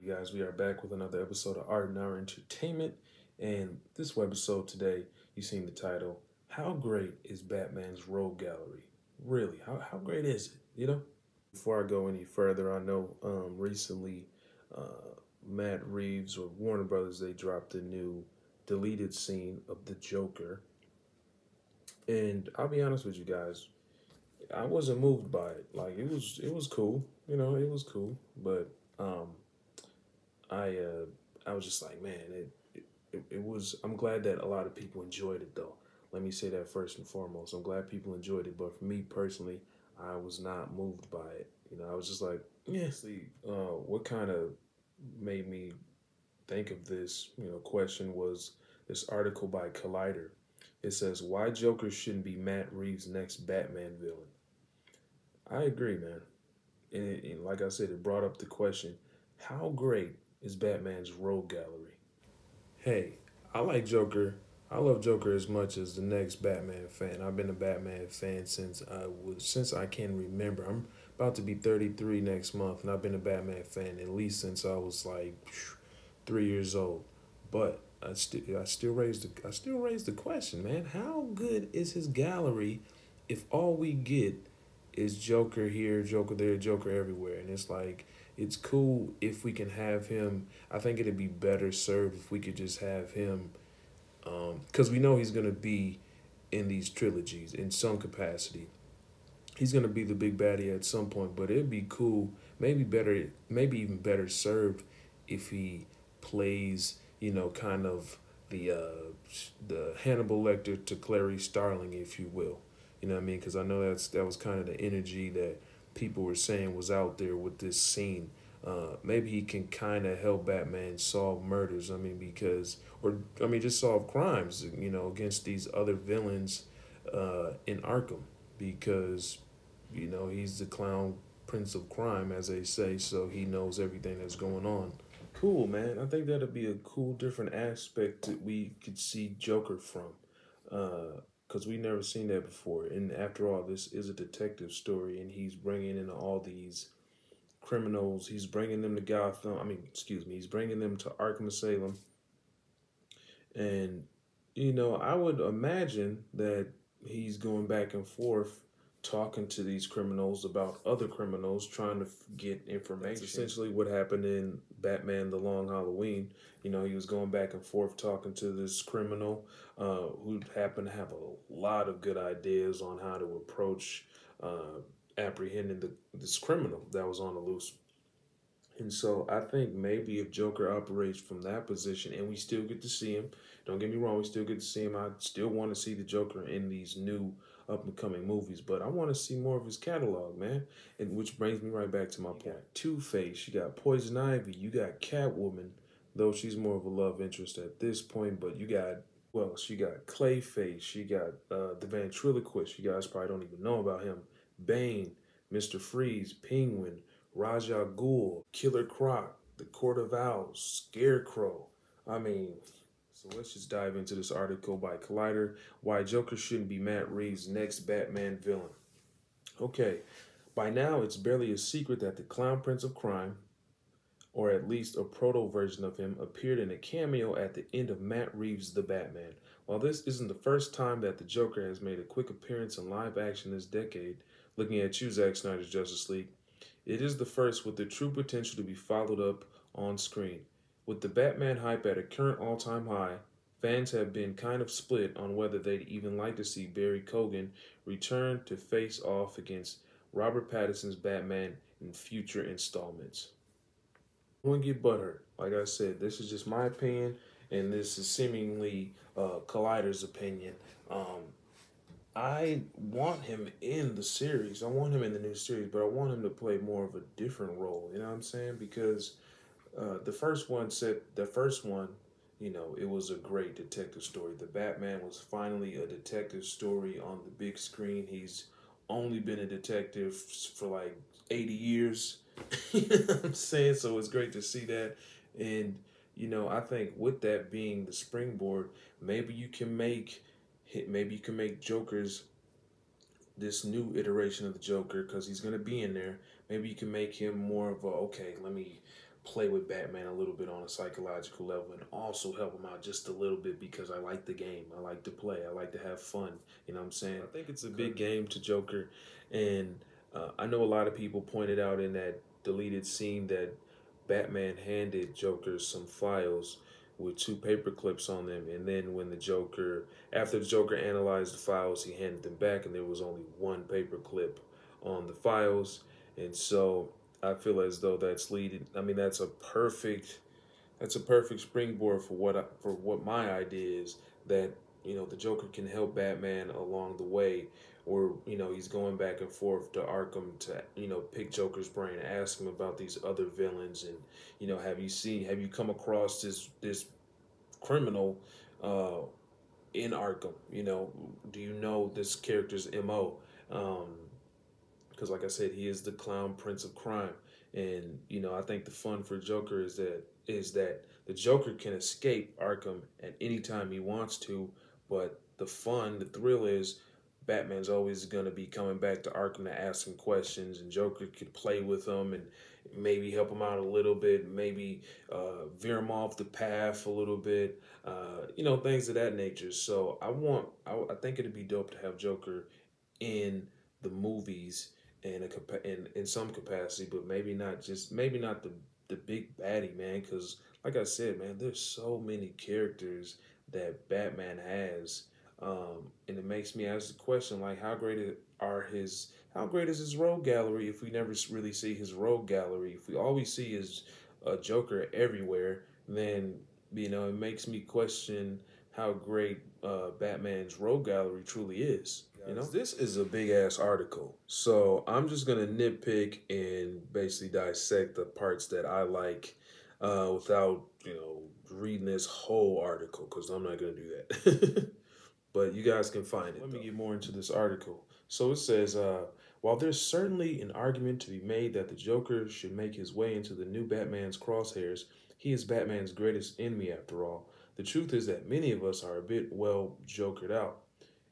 guys? We are back with another episode of Art and Our Entertainment. And this episode today, you've seen the title. How great is Batman's Rogue Gallery? Really, how great is it? Before I go any further, I know recently Matt Reeves or Warner Brothers, they dropped a new deleted scene of the Joker. And I'll be honest with you guys, I wasn't moved by it. Like it was cool. It was cool. But I uh, I was just like, man, it was. I'm glad that a lot of people enjoyed it, though. Let me say that first and foremost. I'm glad people enjoyed it, but for me personally, I was not moved by it. I was just like, yeah. See, what kind of made me think of this, question was this article by Collider. It says why Joker shouldn't be Matt Reeves' next Batman villain. I agree, man. And like I said, it brought up the question: how great is Batman's Rogue Gallery? Hey, I like Joker. I love Joker as much as the next Batman fan. I've been a Batman fan since I can remember. I'm about to be 33 next month, and I've been a Batman fan at least since I was like 3 years old. But I still raise the question, man. How good is his gallery if all we get is Joker here, Joker there, Joker everywhere? And it's like it's cool if we can have him. I think it'd be better served if we could just have him, because we know he's gonna be in these trilogies in some capacity. He's gonna be the big baddie at some point, but it'd be cool, maybe even better served if he plays, kind of the Hannibal Lecter to Clarice Starling, if you will. You know what I mean? Because I know that was kind of the energy that people were saying was out there with this scene. Maybe he can kind of help Batman solve murders. Just solve crimes. Against these other villains in Arkham, because he's the clown prince of crime, as they say. So he knows everything that's going on. Cool, man. I think that'd be a cool, different aspect that we could see Joker from. Because we never seen that before. And after all, this is a detective story, and he's bringing in all these criminals. He's bringing them to Gotham. He's bringing them to Arkham Asylum. And, I would imagine that he's going back and forth talking to these criminals about other criminals, trying to get information. That's essentially what happened in Batman The Long Halloween. He was going back and forth talking to this criminal who happened to have a lot of good ideas on how to approach apprehending this criminal that was on the loose. And so I think maybe if Joker operates from that position, and we still get to see him, don't get me wrong, we still get to see him. I still want to see the Joker in these new up and coming movies, but I want to see more of his catalog, man. And which brings me right back to my point. Two-Face, you got Poison Ivy, you got Catwoman, though she's more of a love interest at this point, but you got, well, she got Clayface, she got the Ventriloquist, you guys probably don't even know about him, Bane, Mr. Freeze, Penguin, Ra's al Ghul, Killer Croc, The Court of Owls, Scarecrow. So let's just dive into this article by Collider, why Joker shouldn't be Matt Reeves' next Batman villain. Okay, by now it's barely a secret that the Clown Prince of Crime, or at least a proto version of him, appeared in a cameo at the end of Matt Reeves' The Batman. While this isn't the first time that the Joker has made a quick appearance in live action this decade, looking at you, Zack Snyder's Justice League, it is the first with the true potential to be followed up on screen. With the Batman hype at a current all-time high, fans have been kind of split on whether they'd even like to see Barry Keoghan return to face off against Robert Pattinson's Batman in future installments. I wouldn't get butthurt. Like I said, this is just my opinion, and this is seemingly Collider's opinion. I want him in the series. I want him in the new series, but I want him to play more of a different role. You know what I'm saying? Because the first one, it was a great detective story. The Batman was finally a detective story on the big screen. He's only been a detective for like 80 years. You know what I'm saying? So it's great to see that. And, I think with that being the springboard, maybe you can make Joker's this new iteration of the Joker, because he's gonna be in there. Maybe you can make him more of a, okay, let me play with Batman a little bit on a psychological level and also help him out just a little bit because I like the game. I like to play. I like to have fun. You know what I'm saying? I think it's a big game to Joker. And I know a lot of people pointed out in that deleted scene that Batman handed Joker some files with two paper clips on them. And then when after the Joker analyzed the files, he handed them back and there was only one paper clip on the files. And so I feel as though that's leading. I mean, that's a perfect springboard for what my idea is, that the Joker can help Batman along the way, or he's going back and forth to Arkham to pick Joker's brain, ask him about these other villains, and have you come across this criminal in Arkham? Do you know this character's MO? Because like I said, he is the clown prince of crime. And I think the fun for Joker is that the Joker can escape Arkham at any time he wants to, but the thrill is Batman's always going to be coming back to Arkham to ask him questions, and Joker could play with him and maybe help him out a little bit, maybe veer him off the path a little bit, things of that nature. So I think it'd be dope to have Joker in the movies in some capacity, but maybe not the big baddie, man. Because like I said, man, there's so many characters that Batman has, and it makes me ask the question, like, how great is his rogue gallery if we never really see his rogue gallery? If we always see his Joker everywhere, then it makes me question how great Batman's rogue gallery truly is. This is a big ass article, so I'm just gonna nitpick and basically dissect the parts that I like without reading this whole article, because I'm not gonna do that. But you guys can find it. Let me get more into this article. So it says, while there's certainly an argument to be made that the Joker should make his way into the new Batman's crosshairs, he is Batman's greatest enemy after all. The truth is that many of us are a bit, well, jokered out.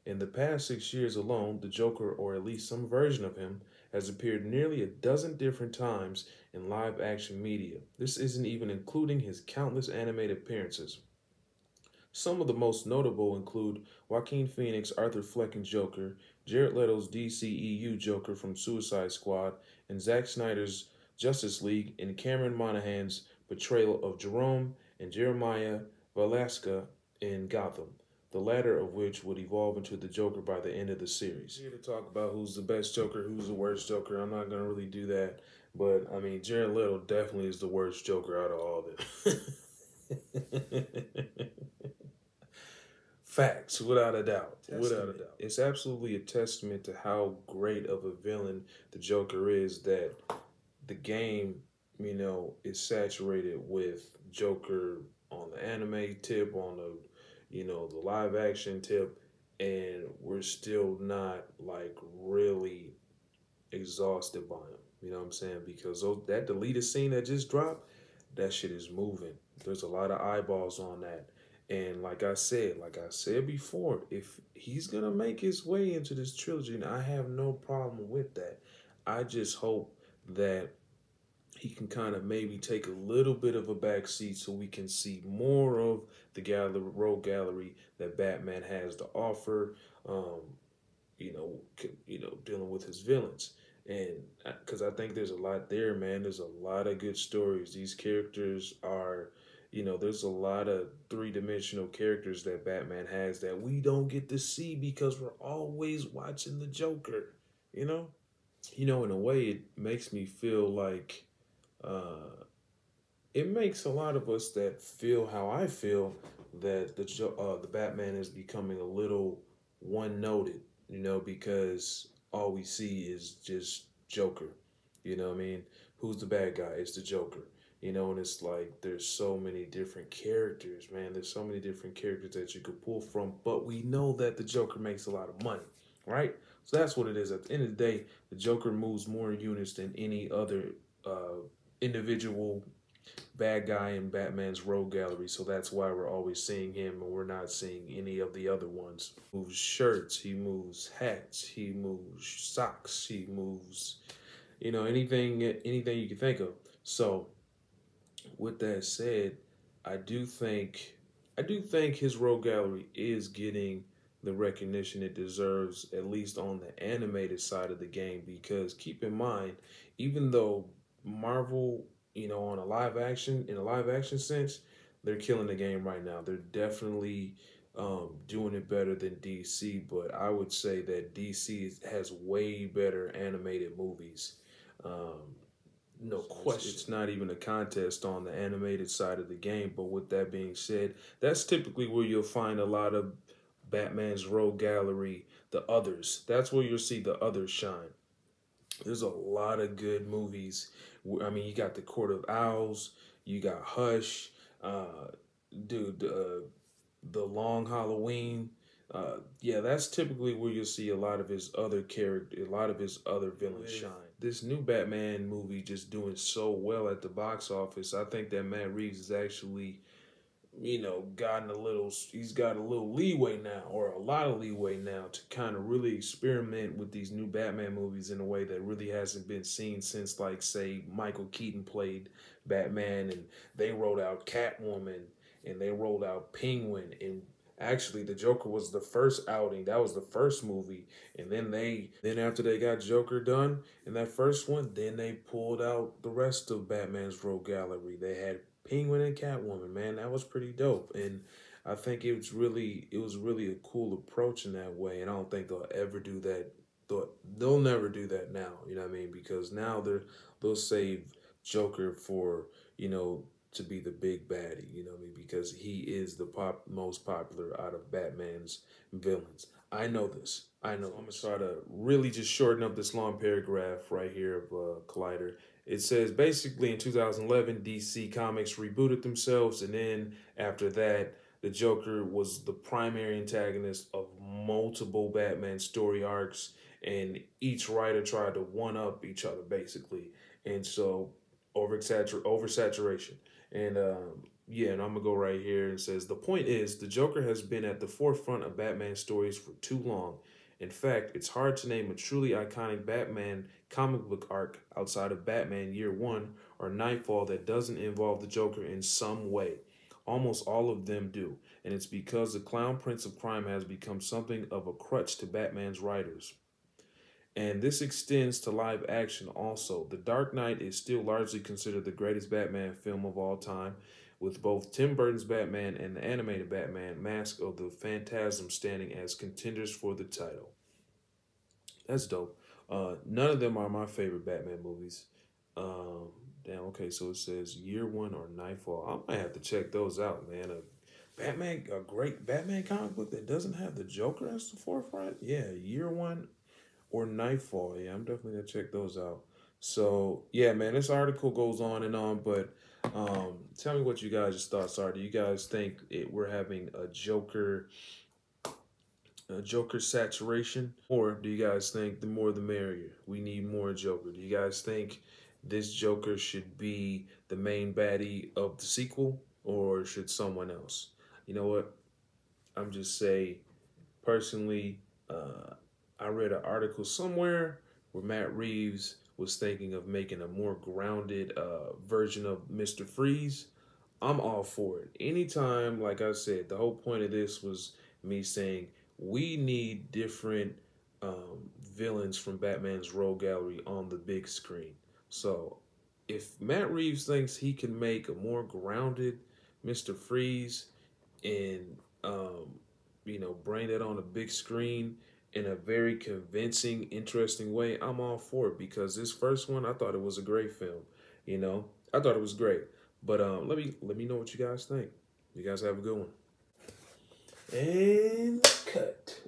In the past 6 years alone, the Joker, or at least some version of him, has appeared nearly a dozen different times in live-action media. This isn't even including his countless animated appearances. Some of the most notable include Joaquin Phoenix, Arthur Fleck's Joker, Jared Leto's DCEU Joker from Suicide Squad, and Zack Snyder's Justice League, and Cameron Monaghan's portrayal of Jerome and Jeremiah Valeska in Gotham, the latter of which would evolve into the Joker by the end of the series. Here to talk about who's the best Joker, who's the worst Joker. I'm not going to really do that, but I mean, Jared Leto definitely is the worst Joker out of all of them. Facts, without a doubt. Without a doubt. It's absolutely a testament to how great of a villain the Joker is that the game, is saturated with Joker on the anime tip, on the the live action tip, and we're still not like really exhausted by him. You know what I'm saying? Because that deleted scene that just dropped, that shit is moving. There's a lot of eyeballs on that. And like I said before, if he's gonna make his way into this trilogy, and I have no problem with that. I just hope that he can kind of maybe take a little bit of a backseat so we can see more of the rogue gallery that Batman has to offer. Dealing with his villains, and because I think there's a lot there, man. There's a lot of good stories. These characters are. There's a lot of three-dimensional characters that Batman has that we don't get to see because we're always watching the Joker, in a way, it makes me feel like, it makes a lot of us that feel how I feel that the Batman is becoming a little one-noted, because all we see is just Joker. You know what I mean? Who's the bad guy? It's the Joker. And it's like there's so many different characters, man. There's so many different characters that you could pull from, but we know that the Joker makes a lot of money, right? So that's what it is. At the end of the day, the Joker moves more units than any other individual bad guy in Batman's rogue gallery. So that's why we're always seeing him, and we're not seeing any of the other ones. He moves shirts, he moves hats, he moves socks, he moves, anything you can think of. So with that said, I do think his Rogue Gallery is getting the recognition it deserves, at least on the animated side of the game. Because keep in mind, even though Marvel, on in a live action sense, they're killing the game right now. They're definitely doing it better than DC, but I would say that DC has way better animated movies. Um, no question. It's not even a contest on the animated side of the game. But with that being said, that's typically where you'll find a lot of Batman's Rogue Gallery, the others. That's where you'll see the others shine. There's a lot of good movies. I mean, you got The Court of Owls, you got Hush, uh, dude, The Long Halloween. Yeah, that's typically where you'll see a lot of his other a lot of his other villains shine. This new Batman movie just doing so well at the box office. I think that Matt Reeves is actually, he's got a little leeway now, or a lot of leeway now, to kind of really experiment with these new Batman movies in a way that really hasn't been seen since, like, say, Michael Keaton played Batman, and they rolled out Catwoman, and they rolled out Penguin, and actually the Joker was the first outing. That was the first movie, and then after they got Joker done in that first one, then they pulled out the rest of Batman's Rogue Gallery. They had Penguin and Catwoman. Man, that was pretty dope, and I think it was really a cool approach in that way. And I don't think they'll ever do that. They'll never do that now. You know what I mean? Because now they'll save Joker for, to be the big baddie. You know what I mean? Because he is the most popular out of Batman's villains. I know this. I know. So I'm gonna try to really just shorten up this long paragraph right here of Collider. It says basically in 2011, DC Comics rebooted themselves, and then after that, the Joker was the primary antagonist of multiple Batman story arcs, and each writer tried to one up each other basically, and so oversaturation. And yeah, and I'm gonna go right here. It says the point is the Joker has been at the forefront of Batman stories for too long. In fact, it's hard to name a truly iconic Batman comic book arc outside of Batman Year One or Nightfall that doesn't involve the Joker in some way. Almost all of them do, and it's because the Clown Prince of Crime has become something of a crutch to Batman's writers. And this extends to live action also. The Dark Knight is still largely considered the greatest Batman film of all time, with both Tim Burton's Batman and the animated Batman Mask of the Phantasm standing as contenders for the title. That's dope. None of them are my favorite Batman movies. Damn, okay, so it says Year One or Nightfall. I might have to check those out, man. A great Batman comic book that doesn't have the Joker as the forefront? Yeah, Year One or Nightfall. Yeah, I'm definitely gonna check those out. So yeah, man, this article goes on and on, but tell me what you guys' thoughts are. Do you guys think we're having a Joker saturation, or do you guys think the more the merrier? We need more Joker. Do you guys think this Joker should be the main baddie of the sequel, or should someone else? You know what? I'm just say personally, I read an article somewhere where Matt Reeves was thinking of making a more grounded version of Mr. Freeze. I'm all for it. Anytime, like I said, the whole point of this was me saying we need different villains from Batman's Rogue Gallery on the big screen. So if Matt Reeves thinks he can make a more grounded Mr. Freeze and bring that on a big screen in a very convincing, interesting way, I'm all for it, because this first one, I thought it was a great film. I thought it was great. But let me know what you guys think. You guys have a good one. And cut.